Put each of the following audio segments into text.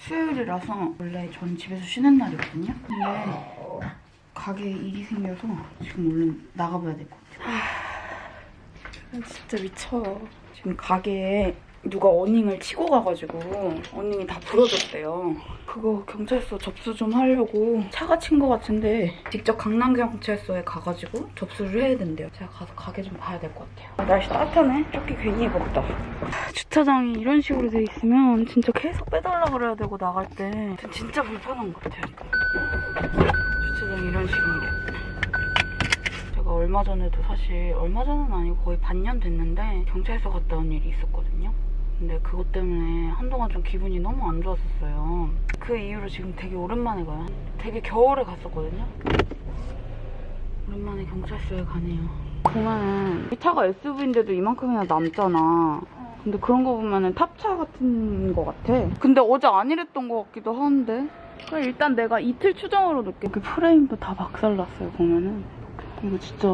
수요일이라서 원래 전 집에서 쉬는 날이거든요. 근데 가게에 일이 생겨서 지금 얼른 나가봐야 될 것 같아요. 진짜 미쳐. 지금 가게에 누가 어닝을 치고 가가지고 어닝이 다 부러졌대요. 그거 경찰서 접수 좀 하려고 차가 친 것 같은데 직접 강남경찰서에 가가지고 접수를 해야 된대요. 제가 가서 가게 좀 봐야 될 것 같아요. 날씨 따뜻하네. 조끼 괜히 입었다. 주차장이 이런 식으로 돼 있으면 진짜 계속 빼달라 그래야 되고 나갈 때 진짜 불편한 것 같아요. 주차장이 이런 식인데 제가 얼마 전에도 사실 얼마 전은 아니고 거의 반년 됐는데 경찰서 갔다 온 일이 있었거든요. 근데 그것 때문에 한동안 좀 기분이 너무 안 좋았었어요. 그 이후로 지금 되게 오랜만에 가요. 되게 겨울에 갔었거든요. 오랜만에 경찰서에 가네요. 보면은 이 차가 SUV인데도 이만큼이나 남잖아. 근데 그런 거 보면은 탑차 같은 거 같아. 근데 어제 안 이랬던 거 같기도 하는데. 그럼 일단 내가 이틀 추정으로 놓을게. 그 프레임도 다 박살났어요, 보면은. 이거 진짜.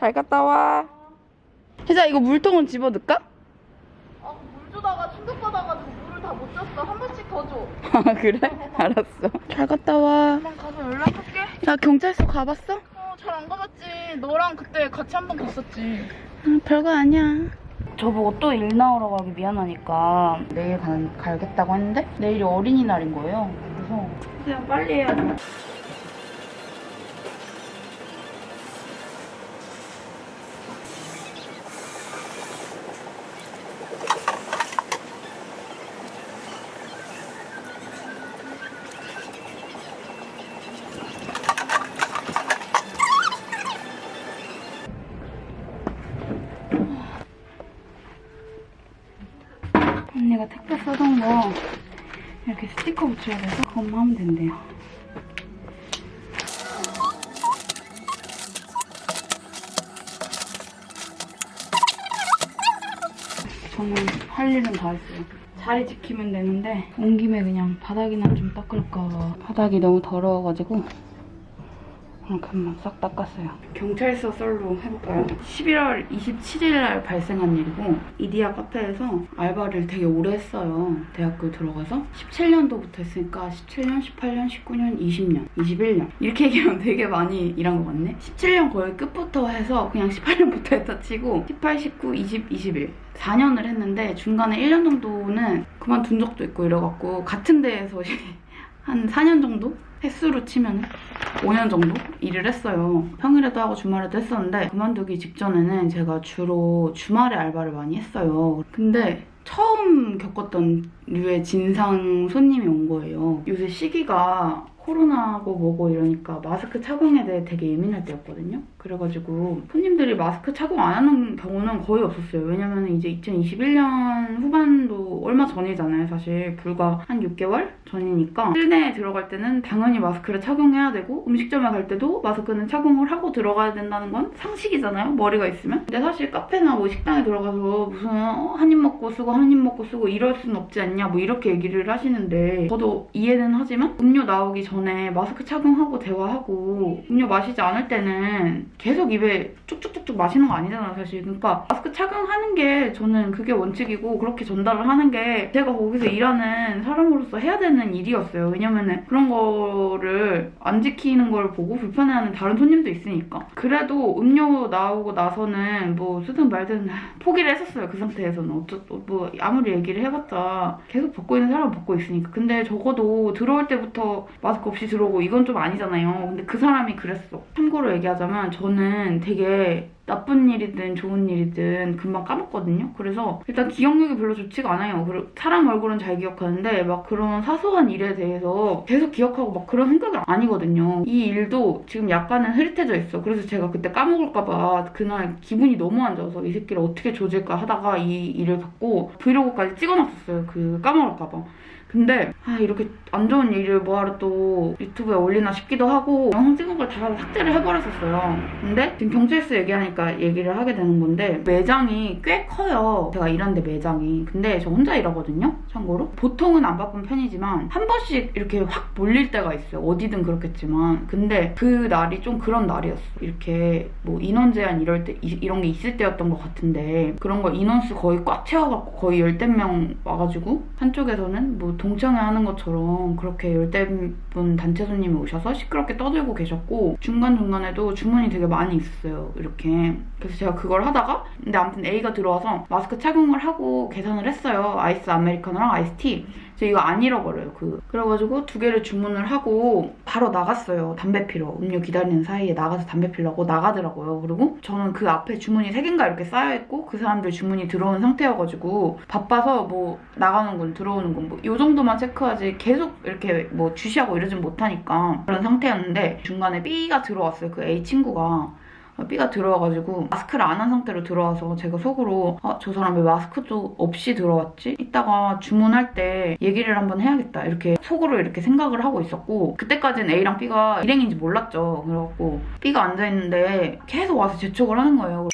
잘 갔다 와. 혜자, 이거 물통은 집어넣을까? 물 주다가 충격받아가지고 물을 다 못 줬어. 한 번씩 더 줘. 아, 그래? 알았어. 잘 갔다 와. 그만 가서 연락할게. 야, 경찰서 가봤어? 잘 안 가봤지. 너랑 그때 같이 한 번 갔었지. 별거 아니야. 저보고 또 일 나오러 가기 미안하니까 내일 가겠다고 했는데 내일이 어린이날인 거예요. 그래서 그냥 빨리 해야 돼. 언니가 택배 써던 거 이렇게 스티커 붙여야 돼서 그것만 하면 된대요. 저는 할 일은 다 했어요. 자리 지키면 되는데 온 김에 그냥 바닥이나 좀 닦을까 봐. 바닥이 너무 더러워가지고 그냥 싹 닦았어요. 경찰서 썰로 해볼까요? 11월 27일 날 발생한 일이고 이디야 카페에서 알바를 되게 오래 했어요. 대학교 들어가서 17년도부터 했으니까 17년, 18년, 19년, 20년, 21년 이렇게 얘기하면 되게 많이 일한 것 같네. 17년 거의 끝부터 해서 그냥 18년부터 했다 치고 18, 19, 20, 21 4년을 했는데 중간에 1년 정도는 그만둔 적도 있고 이래갖고 같은 데에서 한 4년 정도? 횟수로 치면 5년 정도 일을 했어요. 평일에도 하고 주말에도 했었는데 그만두기 직전에는 제가 주로 주말에 알바를 많이 했어요. 근데 처음 겪었던 류의 진상 손님이 온 거예요. 요새 시기가 코로나고 뭐고 이러니까 마스크 착용에 대해 되게 예민할 때였거든요. 그래가지고 손님들이 마스크 착용 안 하는 경우는 거의 없었어요. 왜냐면 이제 2021년 후반도 얼마 전이잖아요. 사실 불과 한 6개월 전이니까 실내에 들어갈 때는 당연히 마스크를 착용해야 되고 음식점에 갈 때도 마스크는 착용을 하고 들어가야 된다는 건 상식이잖아요. 머리가 있으면. 근데 사실 카페나 뭐 식당에 들어가서 무슨 한 입 먹고 쓰고 한 입 먹고 쓰고 이럴 순 없지 않냐 뭐 이렇게 얘기를 하시는데 저도 이해는 하지만 음료 나오기 전에 마스크 착용하고 대화하고 음료 마시지 않을 때는 계속 입에 쭉쭉쭉쭉 마시는 거 아니잖아요, 사실. 그러니까 마스크 착용하는 게 저는 그게 원칙이고 그렇게 전달을 하는 게 제가 거기서 일하는 사람으로서 해야 되는 일이었어요. 왜냐면은 그런 거를 안 지키는 걸 보고 불편해하는 다른 손님도 있으니까. 그래도 음료 나오고 나서는 뭐 쓰든 말든 포기를 했었어요. 그 상태에서는. 뭐 아무리 얘기를 해봤자 계속 벗고 있는 사람은 벗고 있으니까. 근데 적어도 들어올 때부터 마스크 없이 들어오고 이건 좀 아니잖아요. 근데 그 사람이 그랬어. 참고로 얘기하자면 저는 되게 나쁜 일이든 좋은 일이든 금방 까먹거든요. 그래서 일단 기억력이 별로 좋지가 않아요. 그리고 사람 얼굴은 잘 기억하는데 막 그런 사소한 일에 대해서 계속 기억하고 막 그런 성격이 아니거든요. 이 일도 지금 약간은 흐릿해져 있어. 그래서 제가 그때 까먹을까 봐 그날 기분이 너무 안 좋아서 이 새끼를 어떻게 조질까 하다가 이 일을 받고 브이로그까지 찍어놨었어요. 그 까먹을까 봐. 근데 이렇게 안 좋은 일을 뭐하러 또 유튜브에 올리나 싶기도 하고 영상 찍은 걸 다 삭제를 해버렸었어요. 근데 지금 경찰서 얘기하니까 그러니까 얘기를 하게 되는 건데 매장이 꽤 커요. 제가 일하는데 매장이. 근데 저 혼자 일하거든요. 참고로. 보통은 안 바쁜 편이지만 한 번씩 이렇게 확 몰릴 때가 있어요. 어디든 그렇겠지만. 근데 그 날이 좀 그런 날이었어. 이렇게 뭐 인원 제한 이럴 때 이런 게 있을 때였던 것 같은데 그런 거 인원수 거의 꽉 채워갖고 거의 10명 와가지고 한쪽에서는 뭐 동창회 하는 것처럼 그렇게 10분 단체 손님이 오셔서 시끄럽게 떠들고 계셨고 중간중간에도 주문이 되게 많이 있었어요. 이렇게. 그래서 제가 그걸 하다가 근데 아무튼 A가 들어와서 마스크 착용을 하고 계산을 했어요. 아이스 아메리카노랑 아이스티. 저 이거 안 잃어버려요. 그래가지고 2개를 주문을 하고 바로 나갔어요. 담배 피러. 음료 기다리는 사이에 나가서 담배 피려고 나가더라고요. 그리고 저는 그 앞에 주문이 3개인가 이렇게 쌓여있고 그 사람들 주문이 들어온 상태여가지고 바빠서 뭐 나가는 건 들어오는 건 뭐 이 정도만 체크하지 계속 이렇게 뭐 주시하고 이러진 못하니까 그런 상태였는데 중간에 B가 들어왔어요. 그 A 친구가. B가 들어와가지고 마스크를 안 한 상태로 들어와서 제가 속으로 저 사람 왜 마스크도 없이 들어왔지? 이따가 주문할 때 얘기를 한번 해야겠다 이렇게 속으로 이렇게 생각을 하고 있었고 그때까지는 A랑 B가 일행인지 몰랐죠. 그래갖고 B가 앉아있는데 계속 와서 재촉을 하는 거예요.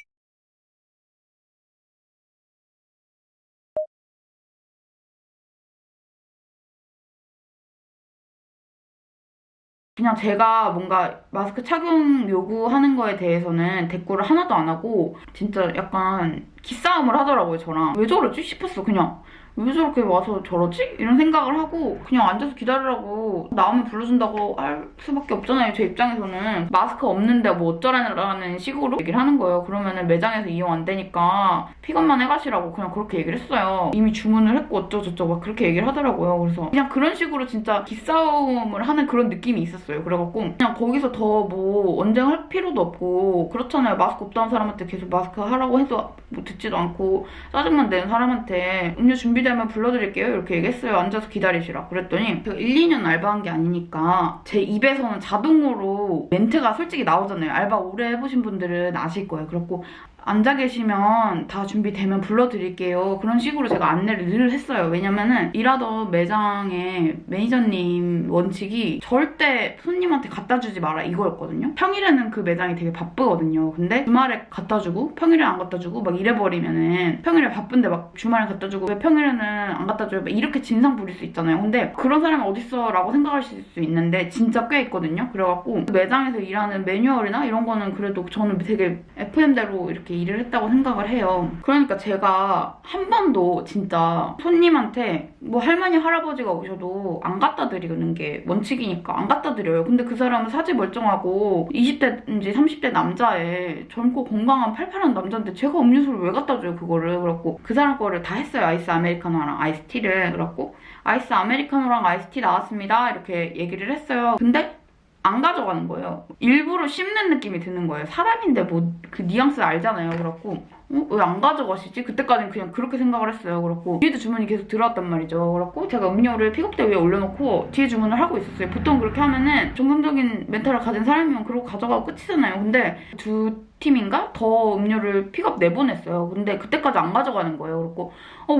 그냥 제가 뭔가 마스크 착용 요구하는 거에 대해서는 대꾸를 하나도 안 하고 진짜 약간 기싸움을 하더라고요, 저랑. 왜 저러지 싶었어, 그냥. 왜 저렇게 와서 저러지? 이런 생각을 하고 그냥 앉아서 기다리라고 나오면 불러준다고 할 수밖에 없잖아요. 제 입장에서는 마스크 없는데 뭐 어쩌라는 식으로 얘기를 하는 거예요. 그러면은 매장에서 이용 안 되니까 픽업만 해가시라고 그냥 그렇게 얘기를 했어요. 이미 주문을 했고 어쩌고저쩌고 막 그렇게 얘기를 하더라고요. 그래서 그냥 그런 식으로 진짜 기싸움을 하는 그런 느낌이 있었어요. 그래갖고 그냥 거기서 더 뭐 언쟁할 필요도 없고 그렇잖아요. 마스크 없다는 사람한테 계속 마스크 하라고 해서 뭐 듣지도 않고 짜증만 내는 사람한테 음료 준비되면 불러드릴게요 이렇게 얘기했어요. 앉아서 기다리시라. 그랬더니 제가 1, 2년 알바한 게 아니니까 제 입에서는 자동으로 멘트가 솔직히 나오잖아요. 알바 오래 해보신 분들은 아실 거예요. 그렇고 앉아 계시면 다 준비되면 불러드릴게요. 그런 식으로 제가 안내를 늘 했어요. 왜냐면은 일하던 매장의 매니저님 원칙이 절대 손님한테 갖다 주지 마라 이거였거든요. 평일에는 그 매장이 되게 바쁘거든요. 근데 주말에 갖다 주고 평일에 안 갖다 주고 막 이래버리면은 평일에 바쁜데 막 주말에 갖다 주고 왜 평일에는 안 갖다 줘요? 막 이렇게 진상 부릴 수 있잖아요. 근데 그런 사람이 어딨어 라고 생각하실 수 있는데 진짜 꽤 있거든요. 그래갖고 그 매장에서 일하는 매뉴얼이나 이런 거는 그래도 저는 되게 FM대로 이렇게 일을 했다고 생각을 해요. 그러니까 제가 한 번도 진짜 손님한테 뭐 할머니 할아버지가 오셔도 안 갖다 드리는 게 원칙이니까 안 갖다 드려요. 근데 그 사람은 사지 멀쩡하고 20대인지 30대 남자애 젊고 건강한 팔팔한 남자인데 제가 음료수를 왜 갖다 줘요 그거를. 그래갖고 그 사람 거를 다 했어요. 아이스 아메리카노랑 아이스티를. 그래갖고 아이스 아메리카노랑 아이스티 나왔습니다 이렇게 얘기를 했어요. 근데 안 가져가는 거예요. 일부러 씹는 느낌이 드는 거예요. 사람인데 뭐 그 뉘앙스 알잖아요. 그래갖고 왜 안 가져가시지? 그때까지는 그냥 그렇게 생각을 했어요. 그래갖고 뒤에도 주문이 계속 들어왔단 말이죠. 그래갖고 제가 음료를 픽업대 위에 올려놓고 뒤에 주문을 하고 있었어요. 보통 그렇게 하면은 정상적인 멘탈을 가진 사람이면 그러고 가져가고 끝이잖아요. 근데 두 팀인가? 더 음료를 픽업 내보냈어요. 근데 그때까지 안 가져가는 거예요. 그래갖고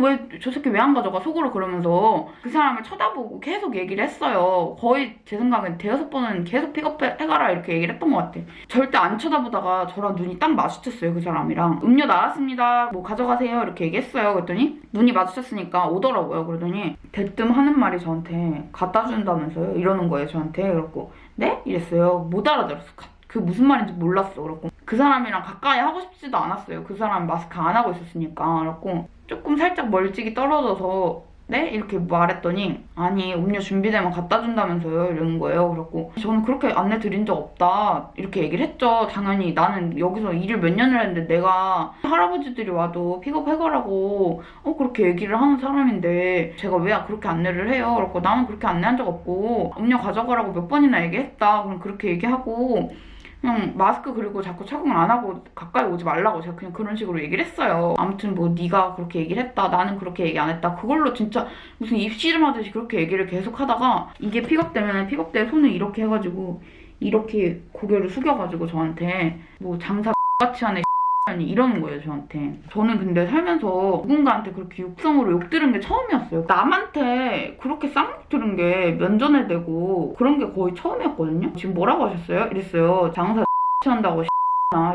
왜 저 새끼 왜 안 가져가? 속으로 그러면서 그 사람을 쳐다보고 계속 얘기를 했어요. 거의 제 생각엔 5번은 계속 픽업해가라 이렇게 얘기를 했던 것 같아. 절대 안 쳐다보다가 저랑 눈이 딱 마주쳤어요. 그 사람이랑. 음료 나왔습니다. 뭐 가져가세요 이렇게 얘기했어요. 그랬더니 눈이 마주쳤으니까 오더라고요. 그러더니 대뜸 하는 말이 저한테 갖다 준다면서요? 이러는 거예요 저한테. 그래갖고 네? 이랬어요. 못 알아들었어. 그 무슨 말인지 몰랐어. 그래갖고 그 사람이랑 가까이 하고 싶지도 않았어요. 그 사람 마스크 안 하고 있었으니까. 그래갖고 조금 살짝 멀찍이 떨어져서 네? 이렇게 말했더니 아니 음료 준비되면 갖다 준다면서요 이러는 거예요. 그래갖고 저는 그렇게 안내 드린 적 없다 이렇게 얘기를 했죠. 당연히 나는 여기서 일을 몇 년을 했는데 내가 할아버지들이 와도 픽업해가라고 그렇게 얘기를 하는 사람인데 제가 왜 그렇게 안내를 해요. 그래갖고 나는 그렇게 안내한 적 없고 음료 가져가라고 몇 번이나 얘기했다. 그럼 그렇게 얘기하고 그냥 마스크 그리고 자꾸 착용 안 하고 가까이 오지 말라고 제가 그냥 그런 식으로 얘기를 했어요. 아무튼 뭐 네가 그렇게 얘기를 했다. 나는 그렇게 얘기 안 했다. 그걸로 진짜 무슨 입씨름하듯이 그렇게 얘기를 계속 하다가 이게 픽업되면 픽업대 손을 이렇게 해가지고 이렇게 고개를 숙여가지고 저한테 뭐 장사 같이 하네 아니 이러는 거예요 저한테. 저는 근데 살면서 누군가한테 그렇게 육성으로 욕 들은 게 처음이었어요. 남한테 그렇게 쌍욕 들은 게 면전에 대고 그런 게 거의 처음이었거든요. 지금 뭐라고 하셨어요? 이랬어요. 장사 한다고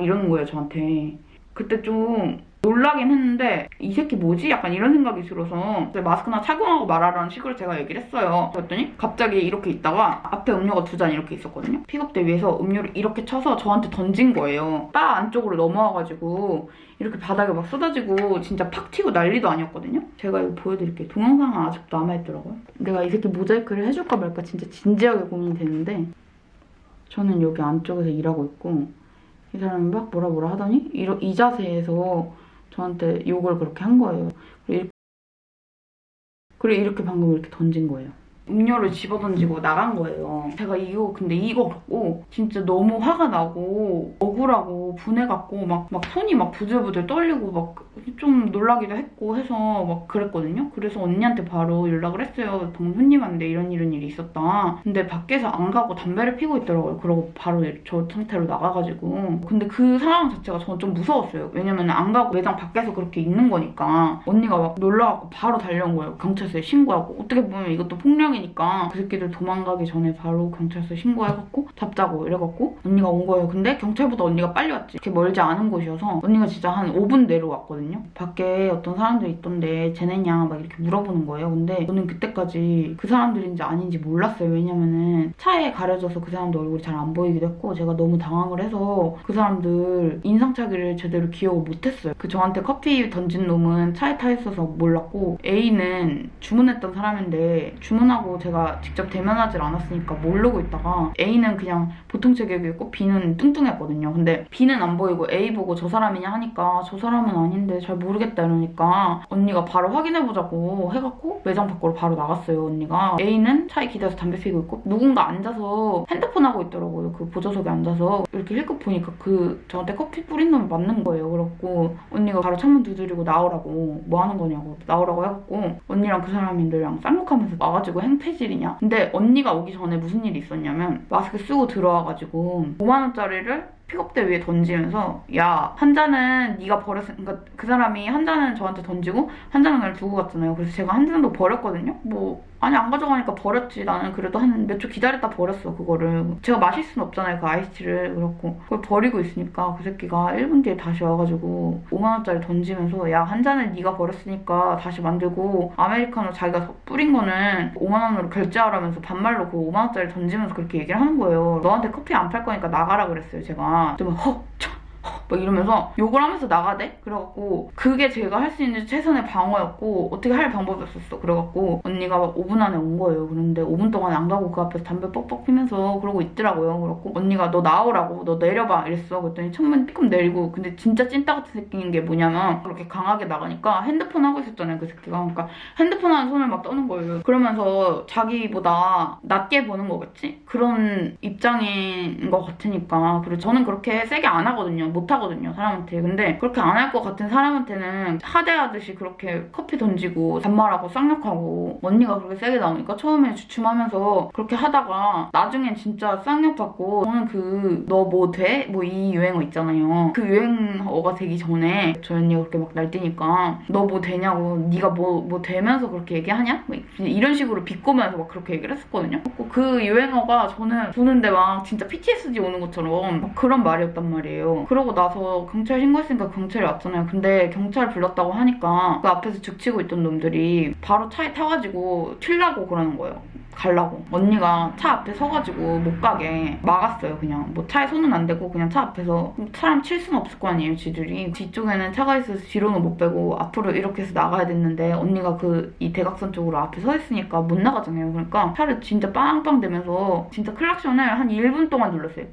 이러는 거예요, 저한테. 그때 좀 놀라긴 했는데 이 새끼 뭐지? 약간 이런 생각이 들어서 마스크나 착용하고 말하라는 식으로 제가 얘기를 했어요. 그랬더니 갑자기 이렇게 있다가 앞에 음료가 2잔 이렇게 있었거든요. 픽업대 위에서 음료를 이렇게 쳐서 저한테 던진 거예요. 바 안쪽으로 넘어와가지고 이렇게 바닥에 막 쏟아지고 진짜 팍 튀고 난리도 아니었거든요. 제가 이거 보여드릴게요. 동영상은 아직도 남아있더라고요. 내가 이 새끼 모자이크를 해줄까 말까 진짜 진지하게 고민이 되는데 저는 여기 안쪽에서 일하고 있고 이 사람이 막 뭐라 하더니 이 자세에서 저한테 욕을 그렇게 한 거예요. 그리고 이렇게 방금 이렇게 던진 거예요. 음료를 집어던지고 나간 거예요. 제가 근데 이거 갖고 진짜 너무 화가 나고 억울하고 분해갖고 막 손이 막 부들부들 떨리고 막 좀 놀라기도 했고 해서 막 그랬거든요. 그래서 언니한테 바로 연락을 했어요. 방금 손님한테 이런 일이 있었다. 근데 밖에서 안 가고 담배를 피고 있더라고요. 그러고 바로 저 상태로 나가가지고. 근데 그 상황 자체가 저는 좀 무서웠어요. 왜냐면 안 가고 매장 밖에서 그렇게 있는 거니까. 언니가 막 놀라갖고 바로 달려온 거예요. 경찰서에 신고하고. 어떻게 보면 이것도 폭력이니까 그 새끼들 도망가기 전에 바로 경찰서에 신고해갖고 잡자고 이래갖고 언니가 온 거예요. 근데 경찰보다 언니가 빨리 왔지. 이렇게 멀지 않은 곳이어서 언니가 진짜 한 5분 내려왔거든요. 밖에 어떤 사람들이 있던데 쟤네냐 막 이렇게 물어보는 거예요. 근데 저는 그때까지 그 사람들인지 아닌지 몰랐어요. 왜냐면은 차에 가려져서 그 사람들 얼굴이 잘 안 보이기도 했고 제가 너무 당황을 해서 그 사람들 인상착의를 제대로 기억을 못했어요. 그 저한테 커피 던진 놈은 차에 타 있어서 몰랐고 A는 주문했던 사람인데 주문하고 제가 직접 대면하지 않았으니까 모르고 있다가 A는 그냥 보통 체격이었고 B는 뚱뚱했거든요. 근데 B는 안 보이고 A 보고 저 사람이냐 하니까 저 사람은 아닌데 잘 모르겠다 이러니까 언니가 바로 확인해보자고 해갖고 매장 밖으로 바로 나갔어요. 언니가 A는 차에 기대서 담배 피고 있고 누군가 앉아서 핸드폰 하고 있더라고요. 그 보조석에 앉아서 이렇게 힐끗 보니까 그 저한테 커피 뿌린 놈이 맞는 거예요. 그래갖고 언니가 바로 창문 두드리고 나오라고 뭐 하는 거냐고 나오라고 해갖고 언니랑 그 사람들이랑 쌍욕하면서 와가지고 행패질이냐. 근데 언니가 오기 전에 무슨 일이 있었냐면 마스크 쓰고 들어와가지고 5만 원짜리를 픽업대 위에 던지면서 야, 한 잔은 네가 버렸으니까 그 사람이 한 잔은 저한테 던지고 한 잔은 그냥 두고 갔잖아요. 그래서 제가 한 잔도 버렸거든요. 아니 안 가져가니까 버렸지. 나는 그래도 한 몇 초 기다렸다 버렸어 그거를. 제가 마실 순 없잖아요 그 아이스티를. 그렇고 그걸 버리고 있으니까 그 새끼가 1분 뒤에 다시 와가지고 5만 원짜리 던지면서 야, 한 잔을 네가 버렸으니까 다시 만들고 아메리카노 자기가 뿌린 거는 5만 원으로 결제하라면서 반말로 그 5만 원짜리 던지면서 그렇게 얘기를 하는 거예요. 너한테 커피 안 팔 거니까 나가라 그랬어요 제가. 그러면 막 이러면서 욕을 하면서 나가대? 그래갖고 그게 제가 할 수 있는 최선의 방어였고 어떻게 할 방법이 없었어. 그래갖고 언니가 막 5분 안에 온 거예요. 그런데 5분 동안 안 가고 그 앞에서 담배 뻑뻑 피면서 그러고 있더라고요. 그래갖고 언니가 너 나오라고 너 내려봐 이랬어. 그랬더니 창문 삐끔 내리고 근데 진짜 찐따 같은 새끼인 게 뭐냐면 그렇게 강하게 나가니까 핸드폰 하고 있었잖아요 그 새끼가. 그러니까 핸드폰 하는 손을 막 떠는 거예요. 그러면서 자기보다 낮게 보는 거겠지? 그런 입장인 것 같으니까. 그리고 저는 그렇게 세게 안 하거든요. 못 하거든요 사람한테. 근데 그렇게 안 할 것 같은 사람한테는 하대하듯이 그렇게 커피 던지고 반말하고 쌍욕하고 언니가 그렇게 세게 나오니까 처음에 주춤하면서 그렇게 하다가 나중엔 진짜 쌍욕 받고 저는 그 너 뭐 돼? 뭐 이 유행어 있잖아요. 그 유행어가 되기 전에 저희 언니가 그렇게 막 날뛰니까 너 뭐 되냐고 네가 뭐 되면서 그렇게 얘기하냐? 뭐 이런 식으로 비꼬면서 막 그렇게 얘기를 했었거든요. 그 유행어가 저는 보는데 막 진짜 PTSD 오는 것처럼 막 그런 말이었단 말이에요. 그러고 나서 경찰 신고했으니까 경찰이 왔잖아요. 근데 경찰 불렀다고 하니까 그 앞에서 죽치고 있던 놈들이 바로 차에 타가지고 튀려고 그러는 거예요. 가려고. 언니가 차 앞에 서가지고 못 가게 막았어요. 그냥 뭐 차에 손은 안 대고 그냥 차 앞에서. 사람 칠 수는 없을 거 아니에요 지들이. 뒤쪽에는 차가 있어서 뒤로는 못 빼고 앞으로 이렇게 해서 나가야 됐는데 언니가 이 대각선 쪽으로 앞에 서 있으니까 못 나가잖아요. 그러니까 차를 진짜 빵빵 대면서 진짜 클락션을 한 1분 동안 눌렀어요.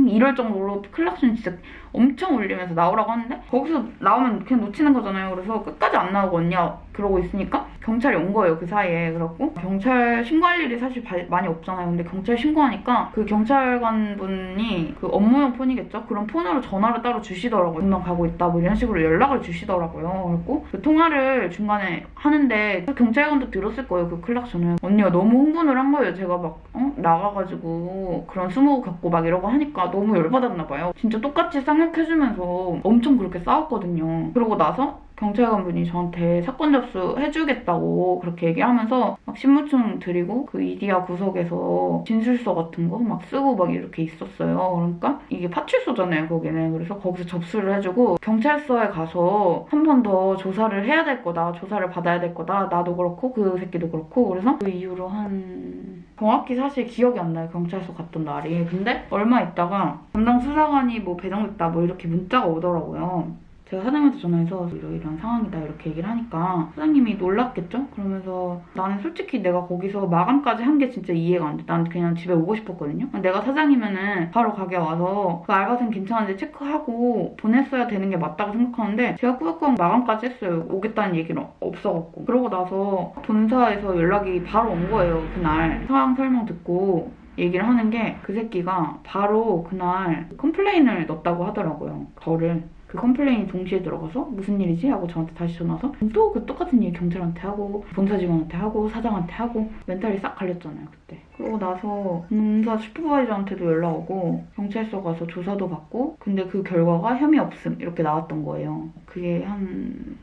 이럴 정도로 클락션 진짜 엄청 울리면서 나오라고 하는데 거기서 나오면 그냥 놓치는 거잖아요. 그래서 끝까지 안 나오고 언니가 그러고 있으니까 경찰이 온 거예요 그 사이에. 그래갖고 경찰 신고할 일이 사실 많이 없잖아요. 근데 경찰 신고하니까 그 경찰관 분이 그 업무용 폰이겠죠? 그런 폰으로 전화를 따로 주시더라고요. 분명 가고 있다 뭐 이런 식으로 연락을 주시더라고요. 그래갖고 그 통화를 중간에 하는데 경찰관도 들었을 거예요 그 클락션을. 언니가 너무 흥분을 한 거예요. 제가 막 나가가지고 그런 스모그 갖고 막 이러고 하니까 너무 열받았나 봐요. 진짜 똑같이 쌍욕해주면서 엄청 그렇게 싸웠거든요. 그러고 나서 경찰관분이 저한테 사건 접수해주겠다고 그렇게 얘기하면서 막 신분증 드리고 그 이디야 구석에서 진술서 같은 거 막 쓰고 막 이렇게 있었어요. 그러니까 이게 파출소잖아요, 거기는. 그래서 거기서 접수를 해주고 경찰서에 가서 한 번 더 조사를 해야 될 거다. 조사를 받아야 될 거다. 나도 그렇고 그 새끼도 그렇고. 그래서 그 이후로 정확히 사실 기억이 안 나요, 경찰서 갔던 날이. 근데 얼마 있다가 담당 수사관이 뭐 배정됐다 뭐 이렇게 문자가 오더라고요. 제가 사장님한테 전화해서 이런 상황이다 이렇게 얘기를 하니까 사장님이 놀랐겠죠? 그러면서 나는 솔직히 내가 거기서 마감까지 한 게 진짜 이해가 안 돼. 난 그냥 집에 오고 싶었거든요. 내가 사장이면은 바로 가게 와서 그 알바생 괜찮은지 체크하고 보냈어야 되는 게 맞다고 생각하는데 제가 꾸역꾸역 마감까지 했어요. 오겠다는 얘기는 없어갖고. 그러고 나서 본사에서 연락이 바로 온 거예요. 그날 상황 설명 듣고 얘기를 하는 게 그 새끼가 바로 그날 컴플레인을 넣었다고 하더라고요. 저를. 그 컴플레인이 동시에 들어가서 무슨 일이지? 하고 저한테 다시 전화 와서 또 그 똑같은 얘기 경찰한테 하고 본사 직원한테 하고 사장한테 하고 멘탈이 싹 갈렸잖아요, 그때. 그러고 나서 본사 슈퍼바이저한테도 연락 오고 경찰서 가서 조사도 받고 근데 그 결과가 혐의 없음 이렇게 나왔던 거예요. 그게 한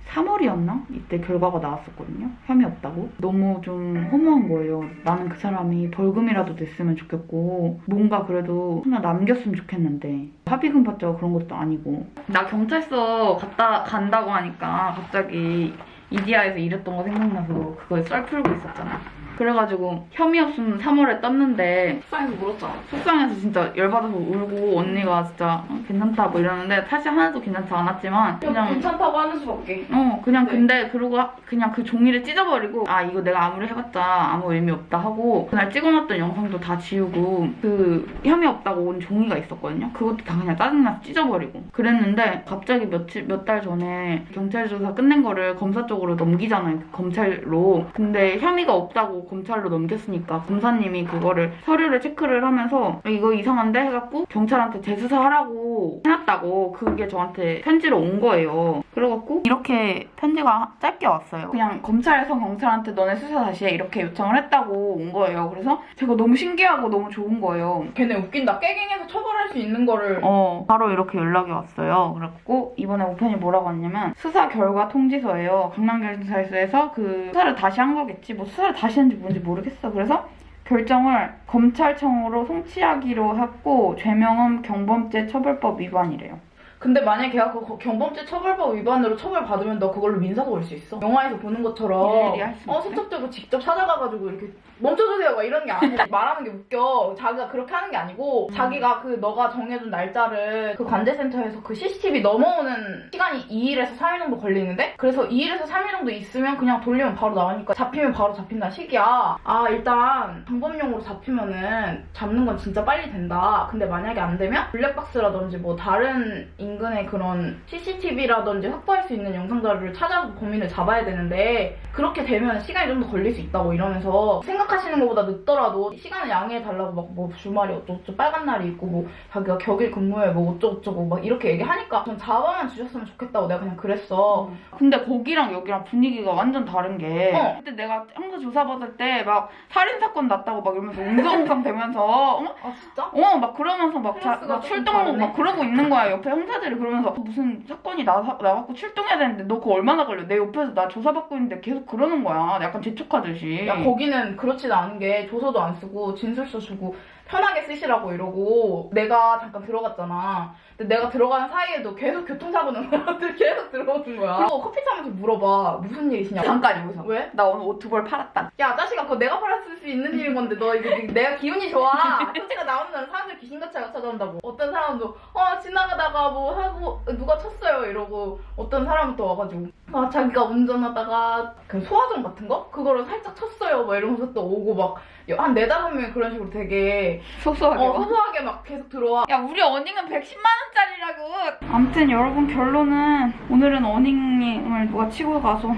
3월이었나? 이때 결과가 나왔었거든요. 혐의 없다고. 너무 좀 허무한 거예요. 나는 그 사람이 벌금이라도 냈으면 좋겠고 뭔가 그래도 하나 남겼으면 좋겠는데 합의금 받자고 그런 것도 아니고. 나 경찰서 간다고 하니까 갑자기 이디야에서 일했던 거 생각나서 그거에 썰 풀고 있었잖아. 그래가지고 혐의 없으면 3월에 떴는데 속상해서 울었잖아. 속상해서 진짜 열받아서 울고 언니가 진짜 괜찮다 뭐 이러는데 사실 하나도 괜찮지 않았지만 그냥 괜찮다고 하는 수밖에. 그냥 네. 근데 그러고 그냥 그 종이를 찢어버리고 아 이거 내가 아무리 해봤자 아무 의미 없다 하고 그날 찍어놨던 영상도 다 지우고 그 혐의 없다고 온 종이가 있었거든요. 그것도 다 그냥 짜증나서 찢어버리고 그랬는데 갑자기 몇 달 전에 경찰 조사 끝낸 거를 검사 쪽으로 넘기잖아요. 그 검찰로. 근데 혐의가 없다고 검찰로 넘겼으니까 검사님이 그거를 서류를 체크를 하면서 이거 이상한데 해갖고 경찰한테 재수사하라고 해놨다고 그게 저한테 편지로 온 거예요. 그래갖고 이렇게 편지가 짧게 왔어요. 그냥 검찰에서 경찰한테 너네 수사 다시 해 이렇게 요청을 했다고 온 거예요. 그래서 제가 너무 신기하고 너무 좋은 거예요. 걔네 웃긴다. 깨갱해서 처벌할 수 있는 거를. 바로 이렇게 연락이 왔어요. 그래갖고 이번에 우편이 뭐라고 했냐면 수사 결과 통지서예요. 강남경찰서에서 그 수사를 다시 한 거겠지. 뭐 수사를 다시 했는지 뭔지 모르겠어. 그래서 결정을 검찰청으로 송치하기로 했고 죄명은 경범죄 처벌법 위반이래요. 근데 만약에 걔가 그 경범죄 처벌법 위반으로 처벌받으면 너 그걸로 민사도 올 수 있어. 영화에서 보는 것처럼 일일이 할 수 있어요? 세척되고 직접 찾아가가지고 이렇게 멈춰주세요 막 이런 게 아니고 말하는 게 웃겨. 자기가 그렇게 하는 게 아니고 자기가 그 너가 정해준 날짜를 그 관제센터에서 그 CCTV 넘어오는 시간이 2일에서 3일 정도 걸리는데 그래서 2일에서 3일 정도 있으면 그냥 돌리면 바로 나오니까 잡히면 바로 잡힌다는 식이야. 아 일단 방법용으로 잡히면은 잡는 건 진짜 빨리 된다. 근데 만약에 안 되면 블랙박스라든지 뭐 다른 인근의 그런 CCTV라든지 확보할 수 있는 영상 자료를 찾아서 범인을 잡아야 되는데 그렇게 되면 시간이 좀 더 걸릴 수 있다고 이러면서 생각하시는 것보다 늦더라도 시간을 양해해달라고 막 뭐 주말이 어쩌고저쩌고 빨간 날이 있고 뭐 자기가 격일 근무에 뭐 어쩌고저쩌고 막 이렇게 얘기하니까 전 잡아만 주셨으면 좋겠다고 내가 그냥 그랬어. 근데 거기랑 여기랑 분위기가 완전 다른 게 그때 내가 형사 조사받을 때 막 살인사건 났다고 막 이러면서 웅성웅성 되면서 아 진짜? 막 그러면서 막 클래스가 출동하고 다르네. 막 그러고 있는 거야. 옆에 형사들이 그러면서 무슨 사건이 나갖고 출동해야 되는데 너 그거 얼마나 걸려? 내 옆에서 나 조사받고 있는데 계속 그러는 거야. 약간 재촉하듯이. 야 거기는 그렇지도 않은 게 조서도 안 쓰고 진술서 주고 편하게 쓰시라고 이러고 내가 잠깐 들어갔잖아. 근데 내가 들어가는 사이에도 계속 교통사고 난 사람들 계속 들어오는 거야. 그리고 커피 타면서 물어봐. 무슨 일이시냐고. 잠깐 여기서. 왜? 나 오늘 옷 2벌 팔았다. 야 자식아 그거 내가 팔았을 수 있는 일인 건데 너 이거 내가 기운이 좋아. 현지가 나오는 날은 사람들 귀신같이 찾아온다고. 어떤 사람도 지나가다가 뭐 하고 누가 쳤어요 이러고 어떤 사람은 또 와가지고 자기가 운전하다가 그 소화전 같은 거? 그거를 살짝 쳤어요 막 이러면서 또 오고 막 한 4-5명 그런 식으로 되게 소소하게. 소소하게 막 계속 들어와. 야 우리 어닝은 110만원짜리라고. 아무튼 여러분 결론은 오늘은 어닝을 누가 치고 가서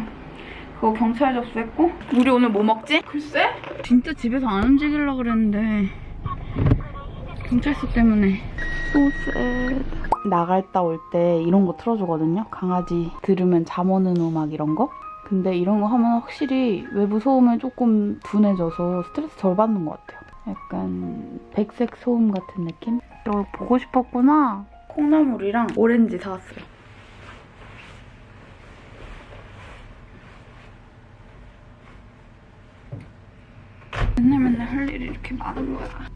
그거 경찰 접수했고 우리 오늘 뭐 먹지? 글쎄? 진짜 집에서 안 움직이려고 그랬는데 경찰서 때문에 소셋. 나갔다 올 때 이런 거 틀어주거든요. 강아지 들으면 잠 오는 음악 이런 거. 근데 이런 거 하면 확실히 외부 소음을 조금 둔해져서 스트레스 덜 받는 것 같아요. 약간 백색 소음 같은 느낌? 이걸 보고 싶었구나. 콩나물이랑 오렌지 사왔어요. 맨날 할 일이 이렇게 많은 거야.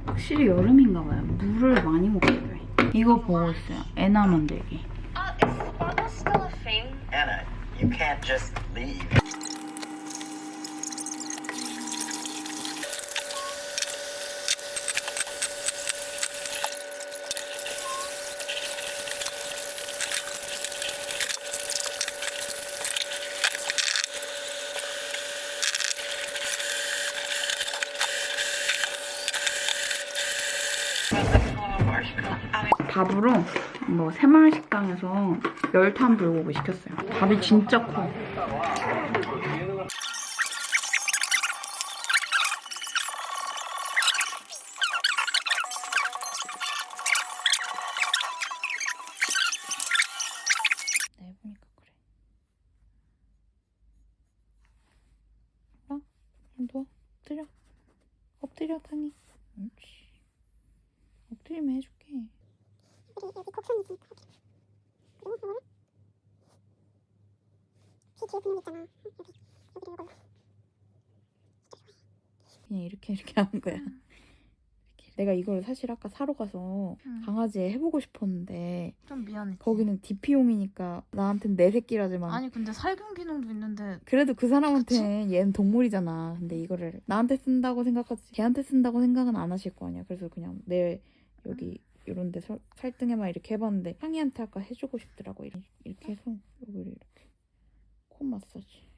확실히 여름인가 봐요. 물을 많이 먹게 돼. 이거 보고 있어요. 에나 만들기. Is Sparkle still a thing? Anna, you can't just leave. 밥으로 뭐 새마을식당에서 열탄 불고기 시켰어요. 밥이 진짜 커. 해보니까 그래. 누워. 엎드려. 엎드려, 타니. 옳지. 엎드리면 해줄게. 여기 곡선이 있으니까 그리고 이거를 귀 뒤에 붙는 거 있잖아. 여기 이걸로 그냥 이렇게 하는 거야. 이렇게. 내가 이걸 사실 아까 사러 가서 강아지에 해보고 싶었는데 좀 미안해. 거기는 DP용이니까 나한텐 내 새끼라지만 아니 근데 살균 기능도 있는데 그래도 그 사람한테는 얘는 동물이잖아. 근데 이거를 나한테 쓴다고 생각하지 걔한테 쓴다고 생각은 안 하실 거 아니야. 그래서 그냥 내 여기 이런 데 살등에만 이렇게 해봤는데 향이한테 아까 해주고 싶더라고. 이렇게 해서 여기를 이렇게 코 마사지.